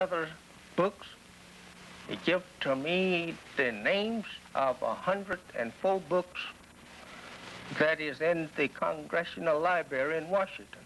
other books. He gave to me the names of 104 books that is in the Congressional Library in Washington.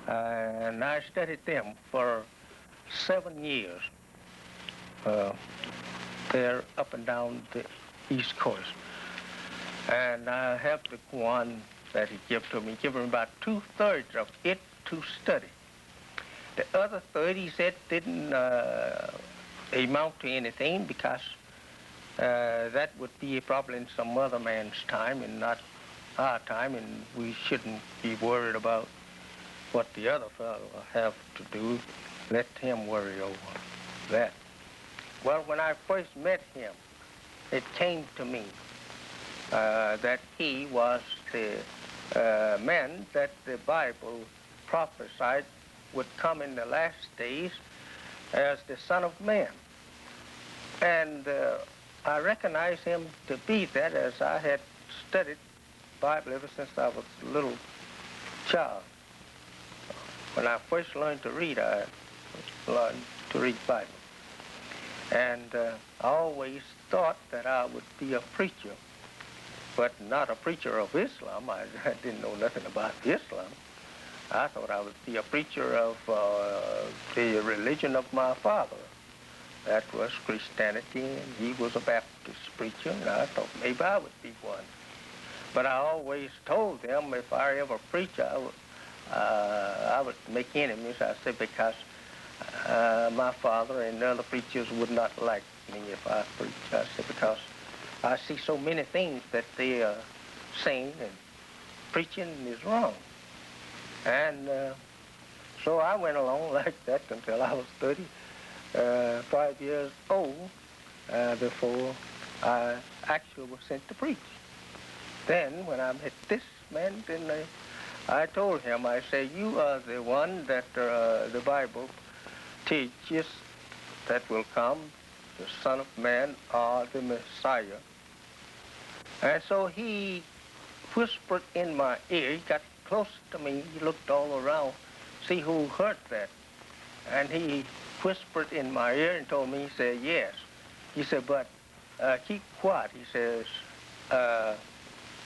And I studied them for 7 years. There up and down the East Coast. And I have the one that he gave to me, given about 2/3 of it to study. The other third, he said, didn't amount to anything because that would be probably in some other man's time and not our time, and we shouldn't be worried about what the other fellow have to do. Let him worry over that. Well, when I first met him, it came to me that he was the man that the Bible prophesied would come in the last days as the Son of Man. And I recognized him to be that, as I had studied Bible ever since I was a little child. When I first learned to read, I learned to read Bible. And I always thought that I would be a preacher, but not a preacher of Islam. I didn't know nothing about Islam. I thought I would be a preacher of the religion of my father. That was Christianity, and he was a Baptist preacher, and I thought maybe I would be one. But I always told them if I ever preach, I would make enemies. I said because my father and the other preachers would not like me if I preach. I said because I see so many things that they are saying and preaching is wrong. And so I went along like that until I was 35 years old before I actually was sent to preach. Then when I met this man, then I told him, I said, you are the one that the Bible teaches that will come, the Son of Man or the Messiah. And so he whispered in my ear. He got close to me. He looked all around, see who heard that. And he whispered in my ear and told me, he said, yes. He said, but keep quiet. He says,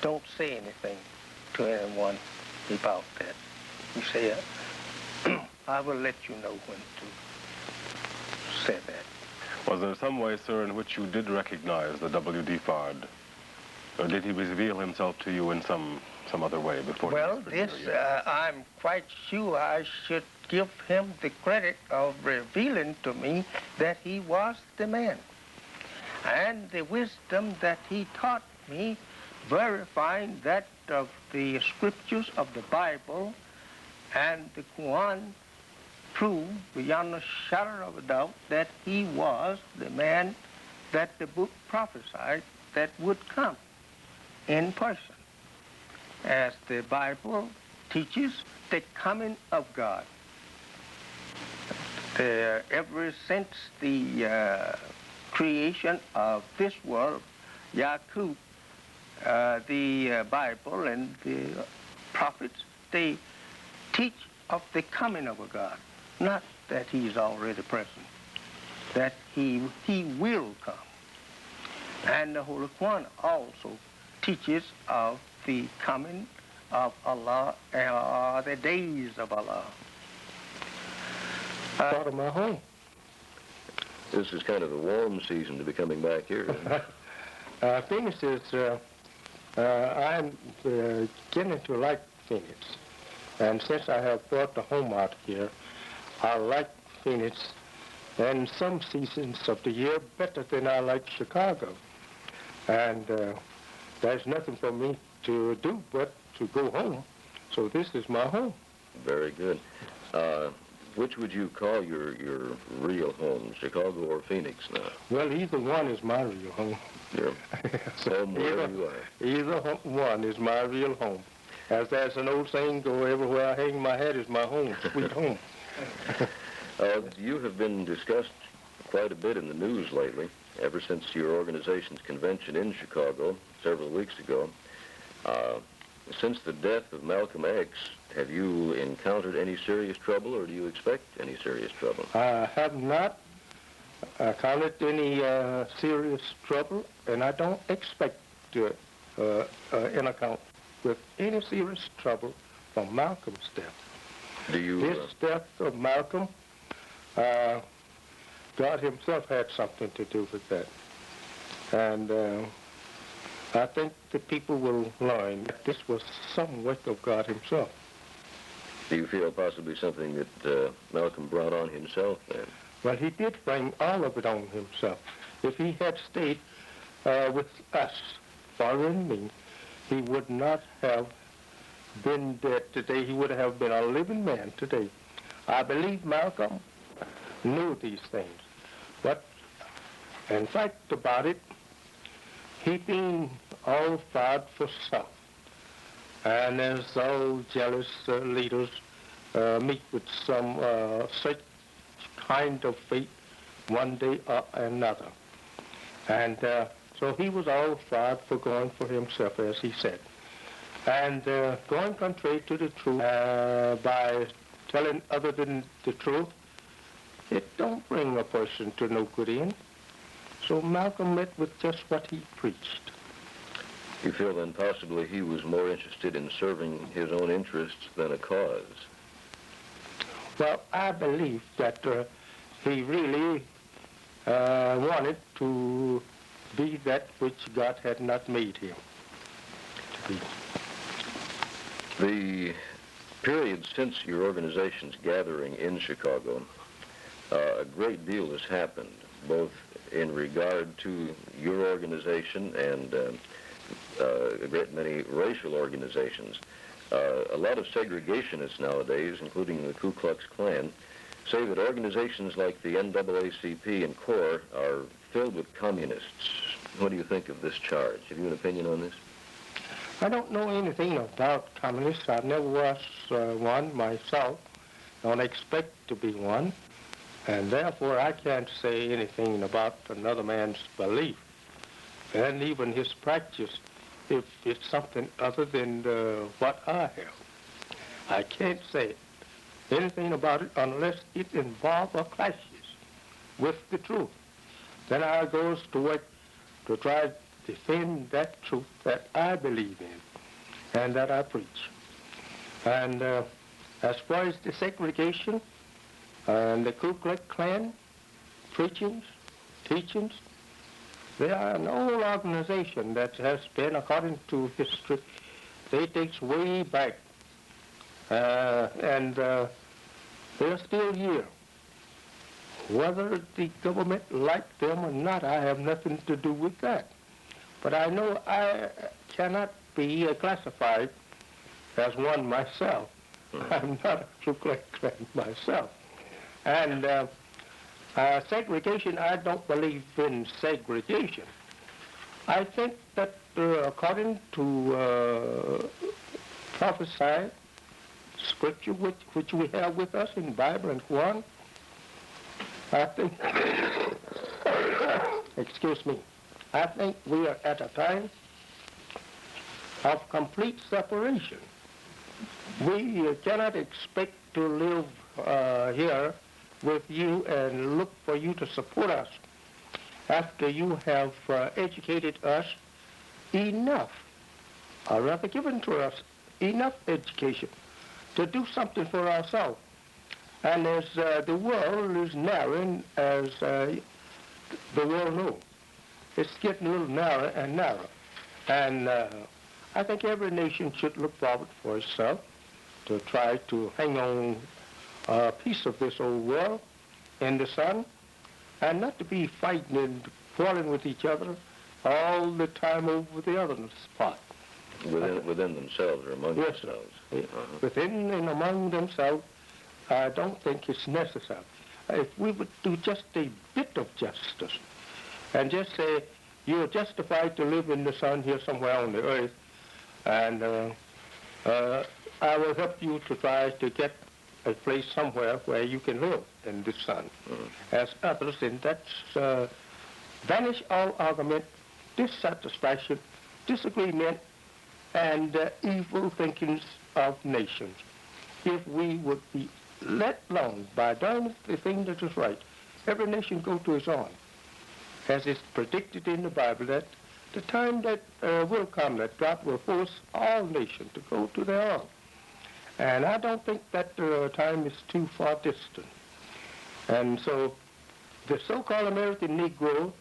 don't say anything to anyone about that. He said, I will let you know when to say that. Was there some way, sir, in which you did recognize the W.D. Fard? Or did he reveal himself to you in some other way before? Well, this, I'm quite sure I should give him the credit of revealing to me that he was the man. And the wisdom that he taught me, verifying that of the scriptures of the Bible and the Quran, proved beyond a shadow of a doubt that he was the man that the book prophesied that would come in person. As the Bible teaches the coming of God. Ever since the creation of this world, Yaqub, the Bible and the prophets, they teach of the coming of a God, not that he's already present, that he will come. And the Holy Quran also teaches of the coming of Allah, the days of Allah. Part of my home. This is kind of a warm season to be coming back here. Phoenix is, I'm getting to like Phoenix. And since I have brought the home out here, I like Phoenix in some seasons of the year better than I like Chicago. And there's nothing for me to do but to go home. So this is my home. Very good. Which would you call your real home, Chicago or Phoenix now? Well, either one is my real home. Your home wherever you are. Either one is my real home. As there's an old saying, go everywhere I hang my hat is my home, sweet home. You have been discussed quite a bit in the news lately, ever since your organization's convention in Chicago several weeks ago. Since the death of Malcolm X, have you encountered any serious trouble, or do you expect any serious trouble? I have not encountered any serious trouble, and I don't expect to encounter with any serious trouble from Malcolm's death. Do you... This death of Malcolm, God himself had something to do with that. And I think the people will learn that this was some work of God himself. Do you feel possibly something that Malcolm brought on himself then? Well, he did bring all of it on himself. If he had stayed with us, following me, he would not have been dead today. He would have been a living man today. I believe Malcolm knew these things. But in fact about it, he being all fired for self. And as all jealous leaders meet with some such kind of fate one day or another. And so he was all fired for going for himself, as he said. And going contrary to the truth by telling other than the truth, it don't bring a person to no good end. So Malcolm met with just what he preached. You feel then possibly he was more interested in serving his own interests than a cause? Well, I believe that he really wanted to be that which God had not made him to be. The period since your organization's gathering in Chicago, a great deal has happened, both in regard to your organization and a great many racial organizations. A lot of segregationists nowadays, including the Ku Klux Klan, say that organizations like the NAACP and CORE are filled with communists. What do you think of this charge? Have you an opinion on this? I don't know anything about communists. I never was one myself. Don't expect to be one. And therefore, I can't say anything about another man's belief and even his practice if it's something other than what I have. I can't say anything about it unless it involves or clashes with the truth. Then I goes to work to try to defend that truth that I believe in and that I preach. And as far as the segregation and the Ku Klux Klan preachings, teachings, they are an old organization that has been, according to history, they dates way back. And they're still here. Whether the government liked them or not, I have nothing to do with that. But I know I cannot be classified as one myself. I'm not a Ku Klux Klan myself. And segregation, I don't believe in segregation. I think that according to prophesied Scripture, which we have with us in Bible and Quran, I think, excuse me, I think we are at a time of complete separation. We cannot expect to live here with you and look for you to support us after you have educated us enough, or rather given to us enough education to do something for ourselves. And as the world is narrowing, as the world knows, it's getting a little narrower and narrower. And I think every nation should look forward for itself to try to hang on a piece of this old world in the sun, and not to be fighting and quarreling with each other all the time over the other spot. Within themselves or among themselves? Within and among themselves, I don't think it's necessary. If we would do just a bit of justice and just say, you're justified to live in the sun here somewhere on the earth, and I will help you to try to get a place somewhere where you can live in the sun. As others, and that's banish all argument, dissatisfaction, disagreement, and evil thinkings of nations. If we would be let alone by doing the thing that is right, every nation go to its own, as is predicted in the Bible, that the time that will come that God will force all nations to go to their own. And I don't think that time is too far distant. And so the so-called American Negro,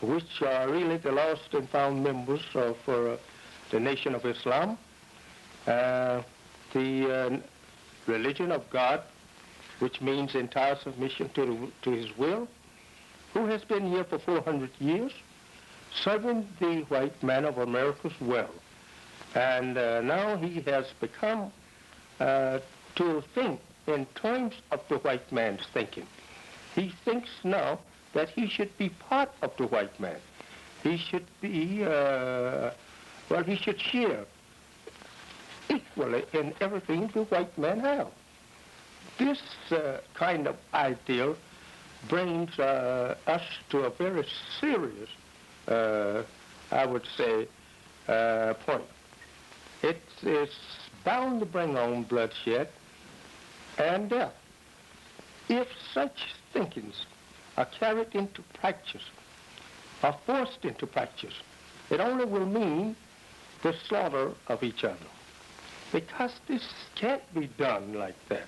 which are really the lost and found members of the Nation of Islam, the religion of God, which means entire submission to his will, who has been here for 400 years, serving the white man of America's well. And now he has become to think in terms of the white man's thinking. He thinks now that he should be part of the white man. He should be, he should share equally in everything the white man has. This kind of ideal brings us to a very serious, I would say, point. It is bound to bring on bloodshed and death. If such thinkings are carried into practice, are forced into practice, it only will mean the slaughter of each other. Because this can't be done like that.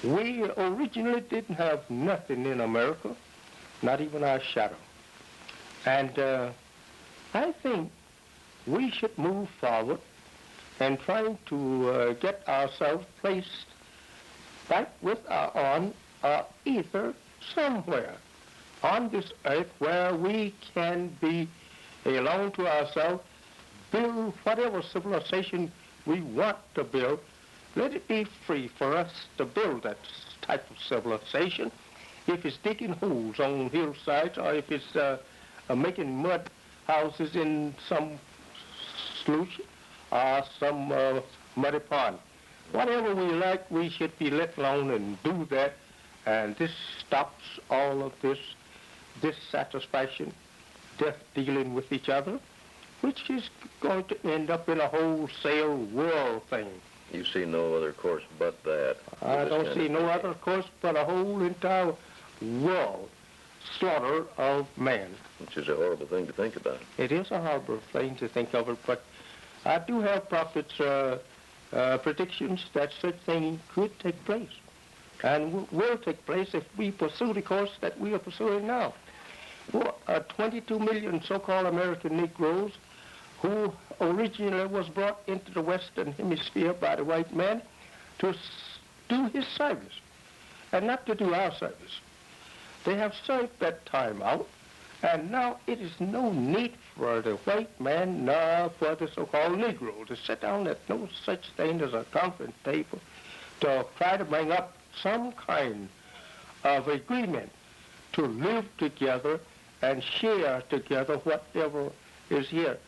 We originally didn't have nothing in America, not even our shadow. And I think we should move forward and trying to get ourselves placed back with on ether somewhere on this earth where we can be alone to ourselves, build whatever civilization we want to build. Let it be free for us to build that type of civilization. If it's digging holes on hillsides or if it's making mud houses in some sluice or some muddy pond. Whatever we like, we should be let alone and do that. And this stops all of this dissatisfaction, death dealing with each other, which is going to end up in a wholesale world thing. You see no other course but that? I don't see no other course but a whole entire world slaughter of man. Which is a horrible thing to think about. It is a horrible thing to think of it, but I do have prophets' predictions that such thing could take place and will take place if we pursue the course that we are pursuing now. 22 million so-called American Negroes who originally was brought into the Western Hemisphere by the white man to do his service and not to do our service. They have served that time out, and now it is no need for the white man nor for the so-called Negro to sit down at no such thing as a conference table to try to bring up some kind of agreement to live together and share together whatever is here.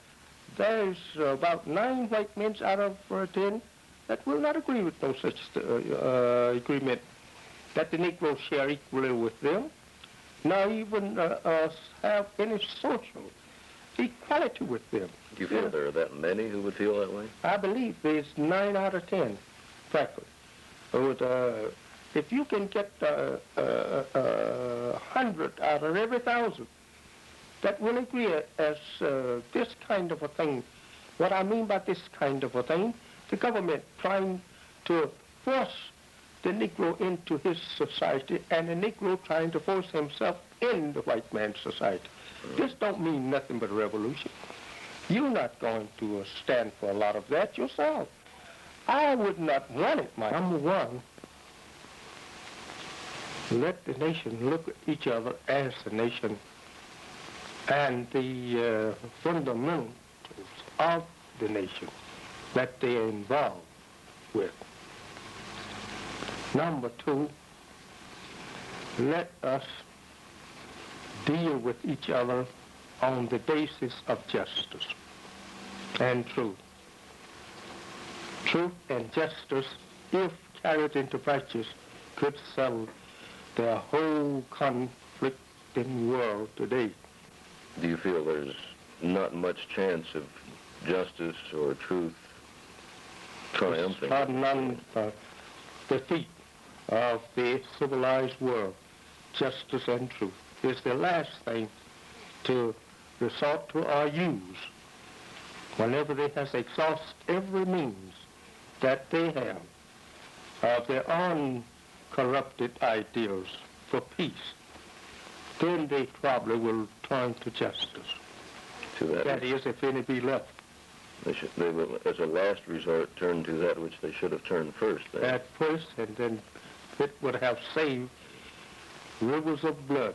There's about 9 white men out of 10 that will not agree with no such agreement that the Negroes share equally with them, nor even have any social equality with them. Do you feel there are that many who would feel that way? I believe there's 9 out of 10, frankly. If you can get 100 out of every 1,000 that will agree as this kind of a thing. What I mean by this kind of a thing, the government trying to force the Negro into his society and the Negro trying to force himself in the white man's society. This don't mean nothing but a revolution. You're not going to stand for a lot of that yourself. I would not want it, my number one. Let the nation look at each other as a nation and the fundamentals of the nation that they are involved with. Number 2, let us deal with each other on the basis of justice and truth. Truth and justice, if carried into practice, could settle the whole conflicting world today. Do you feel there's not much chance of justice or truth triumphing. Trodden on the feet of the civilized world, justice and truth is the last thing to resort to or use whenever they has exhausted every means that they have of their own corrupted ideals for peace. Then they probably will turn to justice. That is, if any be left. They will, as a last resort, turn to that which they should have turned first. Then. At first, and then it would have saved rivers of blood.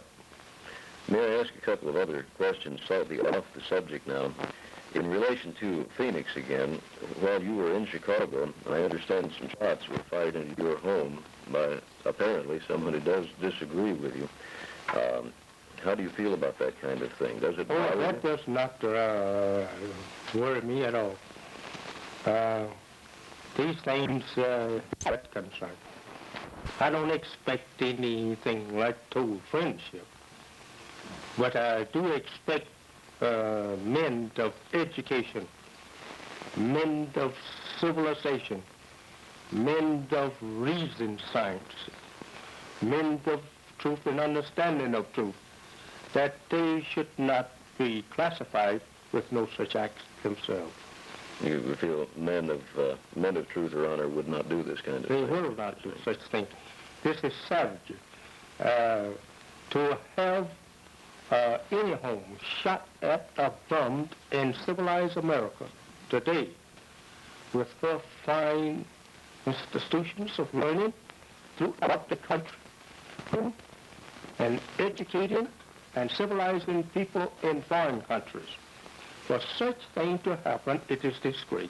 May I ask a couple of other questions slightly off the subject now? In relation to Phoenix again, while you were in Chicago, I understand some shots were fired into your home by apparently someone who does disagree with you. How do you feel about that kind of thing? Does it bother you? That does not worry me at all. These things that concern. I don't expect anything like total friendship, but I do expect men of education, men of civilization, men of reason science, men of truth and understanding of truth, that they should not be classified with no such acts themselves. You feel men of truth or honor would not do this kind of thing? They will not do such things. This is savage. To have any home shot at or bombed in civilized America today with her fine institutions of learning throughout the country and educating and civilizing people in foreign countries. For such thing to happen, it is disgrace.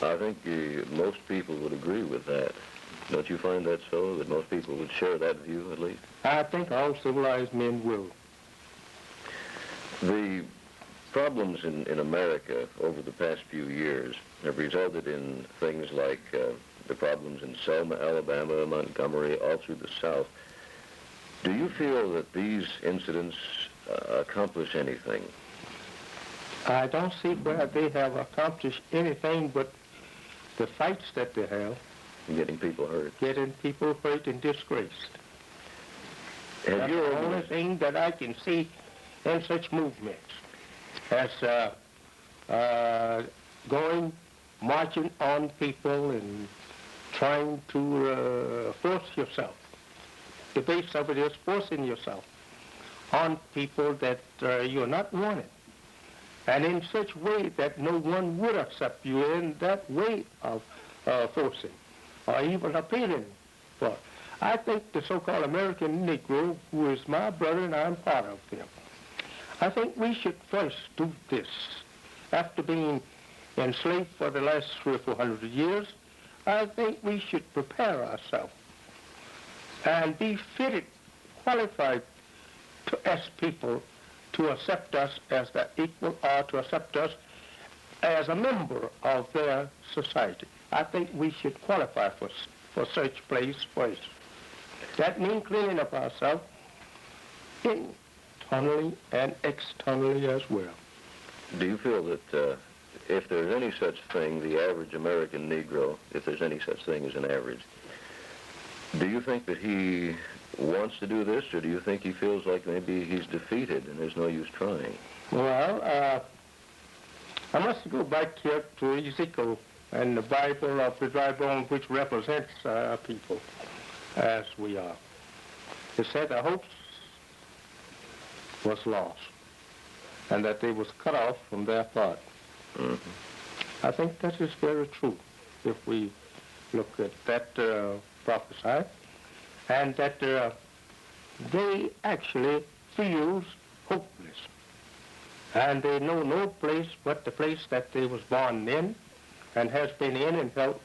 I think most people would agree with that. Don't you find that so, that most people would share that view at least? I think all civilized men will. The problems in America over the past few years have resulted in things like the problems in Selma, Alabama, Montgomery, all through the South. Do you feel that these incidents accomplish anything? I don't see where they have accomplished anything but the fights that they have. Getting people hurt. Getting people hurt and disgraced. That's the only thing that I can see in such movements as marching on people and trying to force yourself. The base of it is forcing yourself on people that you're not wanted. And in such way that no one would accept you in that way of forcing or even appealing for. I think the so-called American Negro, who is my brother and I'm part of him, I think we should first do this. After being enslaved for the last 300 or 400 years, I think we should prepare ourselves and be fitted, qualified as people to accept us as their equal or to accept us as a member of their society. I think we should qualify for such place first. That means cleaning up ourselves internally and externally as well. Do you feel that if there's any such thing, the average American Negro, if there's any such thing as an average, do you think that he wants to do this, or do you think he feels like maybe he's defeated and there's no use trying? Well, I must go back here to Ezekiel and the Bible of the dry bone, which represents people as we are. It said their hopes was lost and that they was cut off from their thought. Mm-hmm. I think that is very true if we look at that prophesy, and that they actually feels hopeless. And they know no place but the place that they was born in and has been in and felt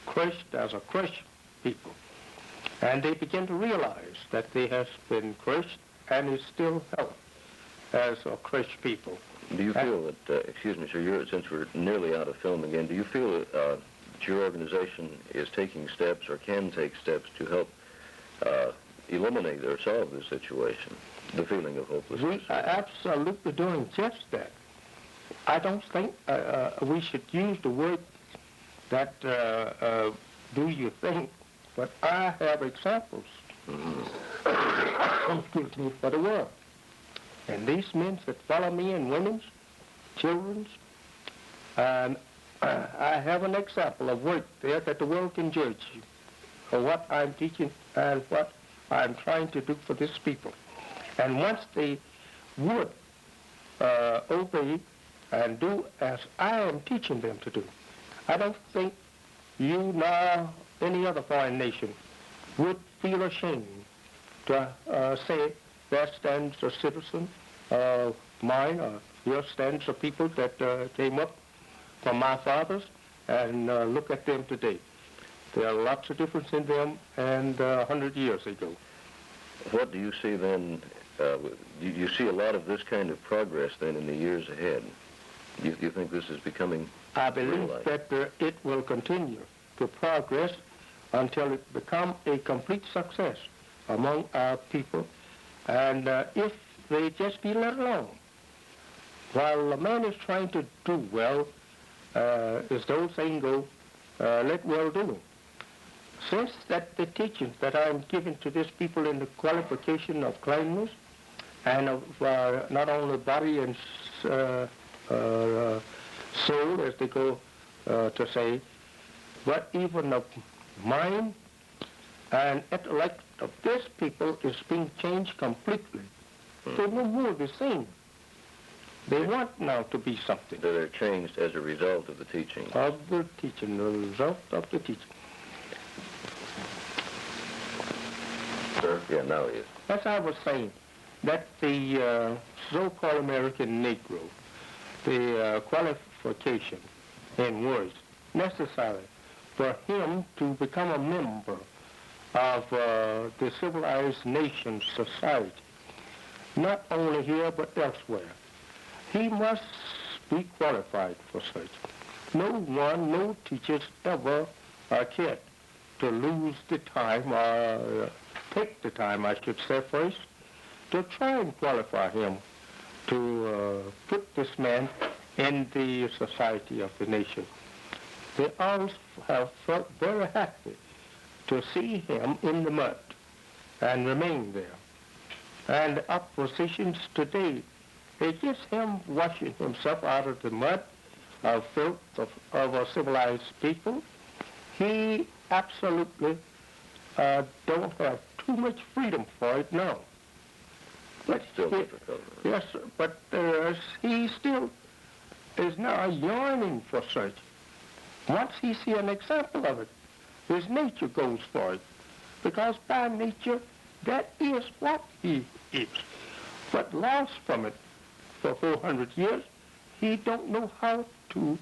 crushed as a crushed people. And they begin to realize that they has been crushed and is still held as a crushed people. Do you feel that, excuse me, sir, since we're nearly out of film again, do you feel that your organization is taking steps or can take steps to help eliminate or solve this situation, the feeling of hopelessness? We are absolutely doing just that. I don't think we should use the word that do you think, but I have examples excuse me, for the world. And these men that follow me and women's, children's, and I have an example of work there that the world can judge for what I'm teaching and what I'm trying to do for this people. And once they would obey and do as I am teaching them to do, I don't think you nor any other foreign nation would feel ashamed to say there stands a citizen of mine, or here stands a people that came up from my fathers, and look at them today. There are lots of difference in them and 100 years ago. What do you see then? Do you see a lot of this kind of progress then in the years ahead? Do you think this is becoming I believe realized? that it will continue to progress until it becomes a complete success among our people. And if they just be let alone, while a man is trying to do well, as the old saying goes, let well do. Since that the teachings that I'm giving to these people in the qualification of cleanliness and of not only body and soul, as they go to say, but even of mind and intellect of this people is being changed completely. They're no more the same. They want now to be something. They're changed as a result of the teaching. Of the teaching, the result of the teaching. Sir? Yeah, now he is. As I was saying, that the so-called American Negro, the qualification in words necessary for him to become a member of the civilized nation's society, not only here but elsewhere, he must be qualified for such. No teachers ever cared to lose the time, or take the time, I should say first, to try and qualify him to put this man in the society of the nation. They always have felt very happy to see him in the mud and remain there. And the oppositions today, it's just him washing himself out of the mud of filth of a civilized people. He absolutely don't have too much freedom for it now. But Still difficult. Yes, but he still is now yearning for such. Once he see an example of it, his nature goes for it. Because by nature, that is what he is. But lost from it for 400 years, he don't know how to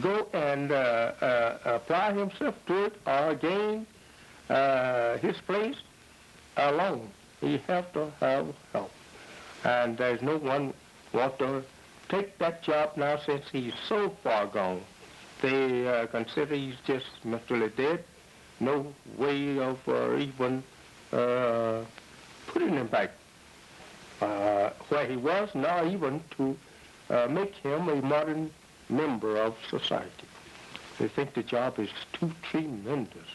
go and apply himself to it or gain his place alone. He have to have help. And there's no one want to take that job now since he's so far gone. They consider he's just mentally dead. No way of even putting him back where he was, nor even to make him a modern member of society. They think the job is too tremendous.